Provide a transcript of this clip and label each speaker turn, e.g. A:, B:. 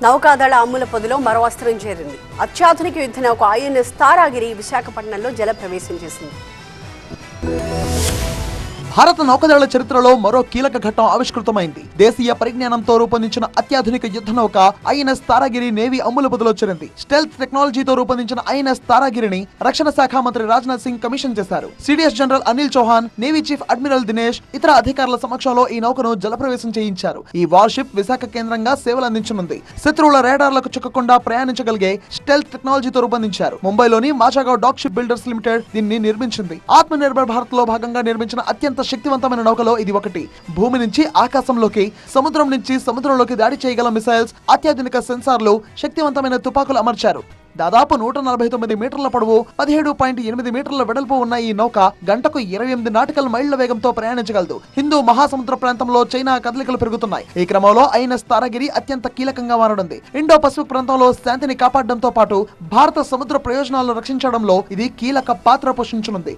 A: నౌకాదళ అమ్ముల పొదిలో మరో అస్త్రం చేరింది. అత్యాధునిక యుద్ధ నౌక ఐఎన్ఎస్ తారాగిరి విశాఖపట్నంలో జల ప్రవేశం చేసింది.
B: భారత నౌకాదళ చరిత్రలో మరో కీలక ఘట్టం ఆవిష్కృతమైంది. దేశీయ పరిజ్ఞానంతో రూపొందించిన అత్యాధునిక యుద్ధ నౌక ఐఎన్ఎస్ తారాగిరి నేవీ అమ్ముల పొదిలో చేరింది. స్టెల్త్ టెక్నాలజీతో రూపొందించిన ఐఎన్ఎస్ తారాగిరిని రక్షణ శాఖ మంత్రి రాజ్నాథ్ సింగ్ కమిషన్ చేశారు. CDS general Anil Chauhan, navy chief admiral Dinesh, ఇతర అధికారుల సమక్షంలో ఈ నౌకను జలప్రవేశం చేయించారు. ఈ వార్షిప్ విశాఖ కేంద్రంగా సేవలు అందించనుంది. శత్రువుల రేడార్లకు చిక్కకుండా ప్రయాణించగలిగే స్టెల్త్ టెక్నాలజీతో రూపొందించారు. ముంబైలోని మాజాగావ్ డాక్ షిప్ బిల్డర్స్ లిమిటెడ్ దీన్ని నిర్మించింది. ఆత్మ నిర్భర్ భారత్ లో భాగంగా నిర్మించిన అత్యంత శక్తివంతమైన నౌకలో ఇది ఒకటి. భూమి నుంచి ఆకాశంలోకి, సముద్రం నుంచి సముద్రంలోకి దాడి చేయగల మిసైల్స్, అత్యాధునిక సెన్సార్లు, శక్తివంతమైన తుపాకులు అమర్చారు. దాదాపు 149 మీటర్ల పొడవు, 17.8 మీటర్ల వెడల్పు ఉన్న ఈ నౌక గంటకు 28 నాటికల్ మైళ్ల వేగంతో ప్రయాణించగలదు. హిందూ మహాసముద్ర ప్రాంతంలో చైనా కదలికలు పెరుగుతున్నాయి. ఈ క్రమంలో ఐఎన్ఎస్ తారాగిరి అత్యంత కీలకంగా మారనుంది. ఇండో పసిఫిక్ ప్రాంతంలో శాంతిని కాపాడడంతో పాటు భారత సముద్ర ప్రయోజనాలను రక్షించడంలో ఇది కీలక పాత్ర పోషించనుంది.